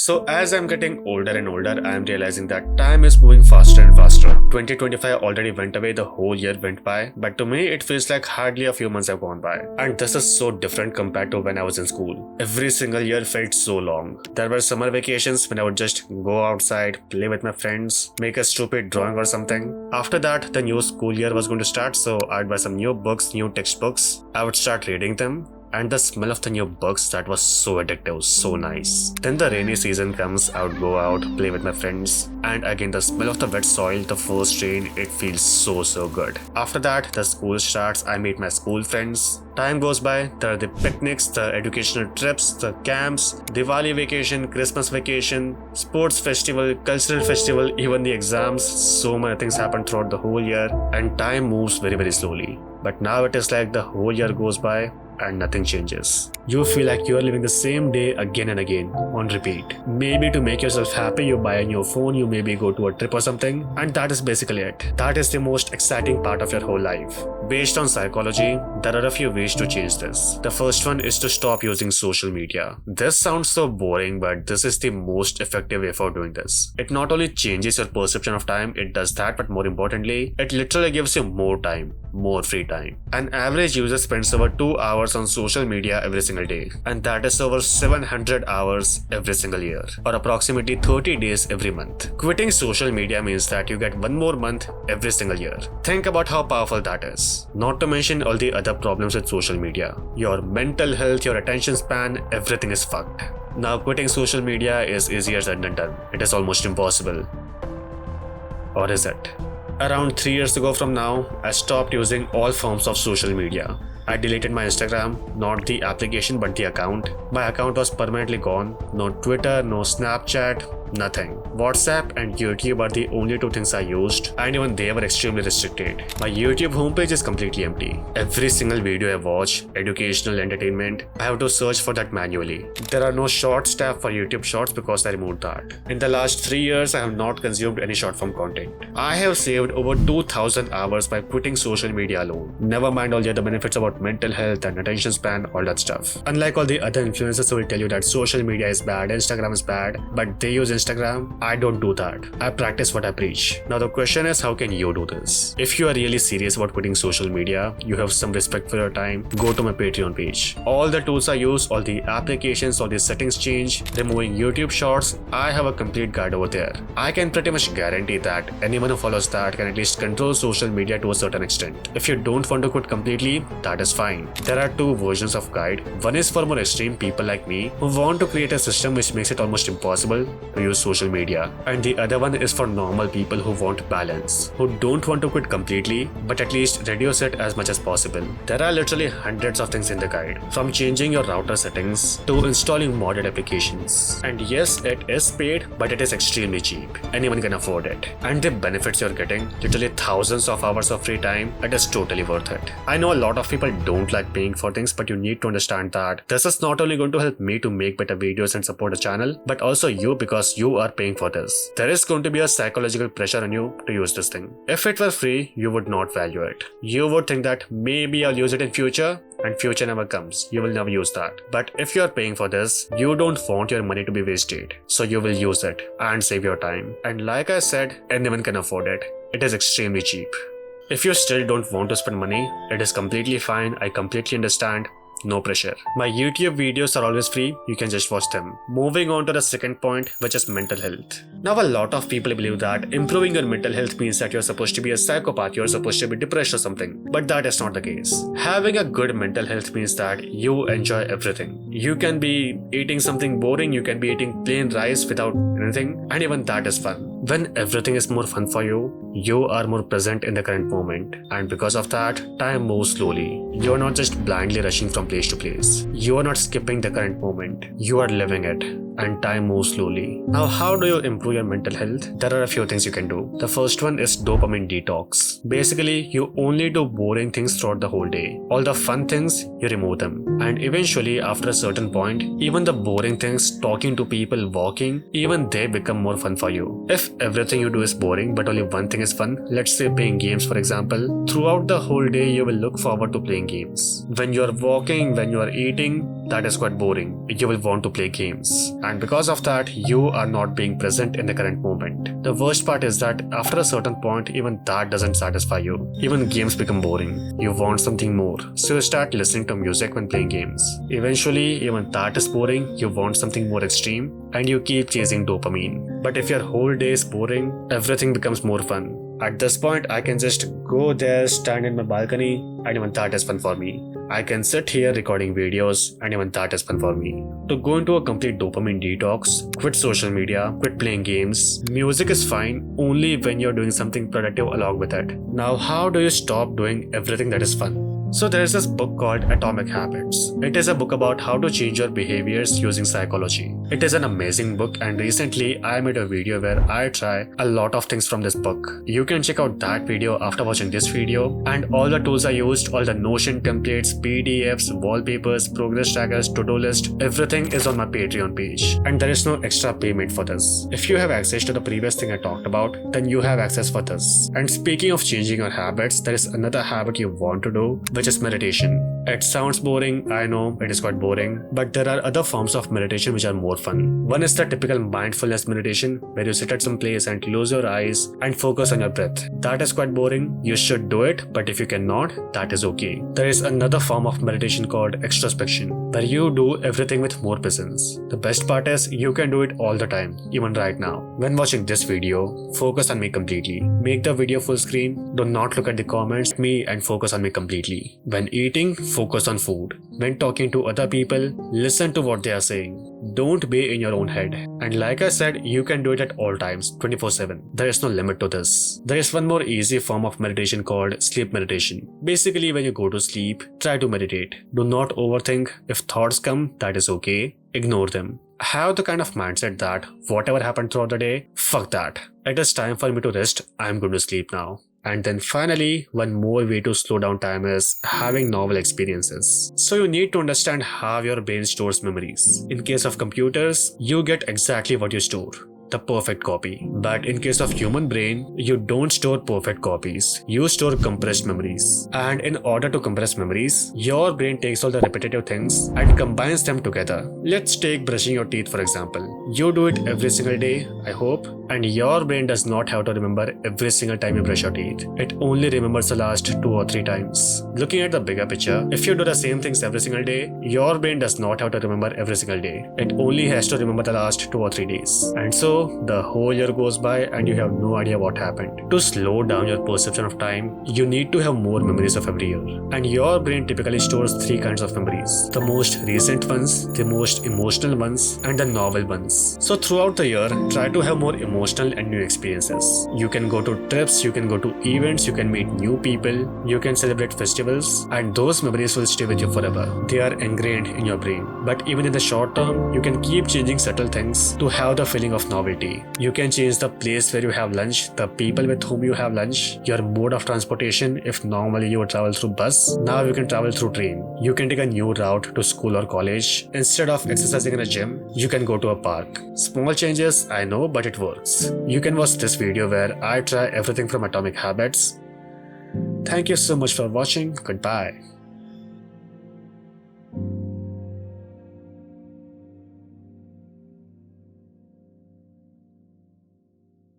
So as I'm getting older and older, I'm realizing that time is moving faster and faster. 2025 already went away, the whole year went by, but to me it feels like hardly a few months have gone by. And this is so different compared to when I was in school. Every single year felt so long. There were summer vacations when I would just go outside, play with my friends, make a stupid drawing or something. After that, the new school year was going to start, so I'd buy some new books, new textbooks. I would start reading them. And the smell of the new books, that was so addictive, so nice. Then the rainy season comes, I would go out, play with my friends, and again the smell of the wet soil, the first rain, it feels so good. After that, the school starts, I meet my school friends. Time goes by, there are the picnics, the educational trips, the camps, Diwali vacation, Christmas vacation, sports festival, cultural festival, even the exams. So many things happen throughout the whole year, and time moves very slowly. But now it is like the whole year goes by and nothing changes. You feel like you are living the same day again and again on repeat. Maybe to make yourself happy, you buy a new phone, you maybe go to a trip or something, and that is basically it. That is the most exciting part of your whole life. Based on psychology, there are a few ways to change this. The first one is to stop using social media. This sounds so boring, but this is the most effective way for doing this. It not only changes your perception of time, it does that, but more importantly, it literally gives you more time, more free time. An average user spends over 2 hours on social media every single day, and that is over 700 hours every single year, or approximately 30 days every month. Quitting social media means that you get one more month every single year. Think about how powerful that is. Not to mention all the other problems with social media. Your mental health, your attention span, everything is fucked. Now quitting social media is easier said than done. It is almost impossible. Or is it? Around 3 years ago from now, I stopped using all forms of social media. I deleted my Instagram, not the application but the account. My account was permanently gone. No Twitter, no Snapchat, nothing. WhatsApp and YouTube are the only two things I used, and even they were extremely restricted. My YouTube homepage is completely empty. Every single video I watch, educational, entertainment, I have to search for that manually. There are no Shorts tab for YouTube Shorts because I removed that. In the last 3 years, I have not consumed any short form content. I have saved over 2000 hours by quitting social media alone. Never mind all the other benefits about mental health and attention span, all that stuff. Unlike all the other influencers who will tell you that social media is bad, Instagram is bad, but they use Instagram, I don't do that. I practice what I preach. Now the question is, how can you do this? If you are really serious about quitting social media, you have some respect for your time, go to my Patreon page. All the tools I use, all the applications, all the settings change, removing YouTube Shorts, I have a complete guide over there. I can pretty much guarantee that anyone who follows that can at least control social media to a certain extent. If you don't want to quit completely, that is fine. There are two versions of guide. One is for more extreme people like me who want to create a system which makes it almost impossible to use social media, and the other one is for normal people who want balance, who don't want to quit completely but at least reduce it as much as possible. There are literally hundreds of things in the guide, from changing your router settings to installing modded applications. And yes, it is paid, but it is extremely cheap. Anyone can afford it, and the benefits you're getting, literally thousands of hours of free time, it is totally worth it. I know a lot of people don't like paying for things, but you need to understand that this is not only going to help me to make better videos and support the channel, but also you, because you are paying for this. There is going to be a psychological pressure on you to use this thing. If it were free, you would not value it. You would think that maybe I'll use it in future, and future never comes. You will never use that. But if you are paying for this, you don't want your money to be wasted. So you will use it and save your time. And like I said, anyone can afford it. It is extremely cheap. If you still don't want to spend money, it is completely fine. I completely understand. No pressure. My YouTube videos are always free, you can just watch them. Moving on to the second point, which is mental health. Now a lot of people believe that improving your mental health means that you're supposed to be a psychopath, you're supposed to be depressed or something. But that is not the case. Having a good mental health means that you enjoy everything. You can be eating something boring, you can be eating plain rice without anything, and even that is fun. When everything is more fun for you, you are more present in the current moment, and because of that, time moves slowly. You are not just blindly rushing from place to place. You are not skipping the current moment. You are living it, and time moves slowly. Now, how do you improve your mental health? There are a few things you can do. The first one is dopamine detox. Basically, you only do boring things throughout the whole day. All the fun things, you remove them. And eventually, after a certain point, even the boring things, talking to people, walking, even they become more fun for you. If everything you do is boring, but only one thing is fun, let's say playing games for example, throughout the whole day you will look forward to playing games. When you are walking, when you are eating, that is quite boring. You will want to play games. and because of that, you are not being present in the current moment. The worst part is that after a certain point, even that doesn't satisfy you. Even games become boring. You want something more, so you start listening to music when playing games. Eventually, even that is boring, you want something more extreme, and you keep chasing dopamine. But if your whole day is boring, everything becomes more fun. At this point, I can just go there, stand in my balcony, and even that is fun for me. I can sit here recording videos, and even that is fun for me. To go into a complete dopamine detox, quit social media, quit playing games. Music is fine only when you're doing something productive along with it. Now, how do you stop doing everything that is fun? So there is this book called Atomic Habits. It is a book about how to change your behaviors using psychology. It is an amazing book, and recently I made a video where I try a lot of things from this book. You can check out that video after watching this video, and all the tools I used, all the Notion templates, PDFs, wallpapers, progress trackers, to-do list, everything is on my Patreon page, and there is no extra payment for this. If you have access to the previous thing I talked about, then you have access for this. And speaking of changing your habits, there is another habit you want to do, which is meditation. It sounds boring, I know it is quite boring, but there are other forms of meditation which are more fun. One is the typical mindfulness meditation, where you sit at some place and close your eyes and focus on your breath. That is quite boring, you should do it, but if you cannot, that is okay. There is another form of meditation called extrospection, where you do everything with more presence. The best part is you can do it all the time, even right now. When watching this video, focus on me completely. Make the video full screen, do not look at the comments, me and focus on me completely. When eating, focus on food. When talking to other people, listen to what they are saying. Don't be in your own head. And like I said, you can do it at all times, 24/7. There is no limit to this. There is one more easy form of meditation called sleep meditation. Basically, when you go to sleep, try to meditate. Do not overthink. If thoughts come, that is okay. Ignore them. Have the kind of mindset that whatever happened throughout the day, fuck that. It is time for me to rest. I'm going to sleep now. And then finally, one more way to slow down time is having novel experiences. So you need to understand how your brain stores memories. In case of computers, you get exactly what you store. The perfect copy. But in case of human brain, you don't store perfect copies. You store compressed memories. And in order to compress memories, your brain takes all the repetitive things and combines them together. Let's take brushing your teeth for example. You do it every single day, I hope, and your brain does not have to remember every single time you brush your teeth. It only remembers the last 2 or 3 times. Looking at the bigger picture, if you do the same things every single day, your brain does not have to remember every single day. It only has to remember the last 2 or 3 days. And so the whole year goes by and you have no idea what happened. To slow down your perception of time, you need to have more memories of every year. And your brain typically stores 3 kinds of memories. The most recent ones, the most emotional ones, and the novel ones. So throughout the year, try to have more emotional and new experiences. You can go to trips, you can go to events, you can meet new people, you can celebrate festivals, and those memories will stay with you forever. They are ingrained in your brain. But even in the short term, you can keep changing subtle things to have the feeling of novelty. You can change the place where you have lunch, the people with whom you have lunch, your mode of transportation. If normally you would travel through bus, now you can travel through train. You can take a new route to school or college. Instead of exercising in a gym, you can go to a park. Small changes, I know, but it works. You can watch this video where I try everything from Atomic Habits. Thank you so much for watching. Goodbye.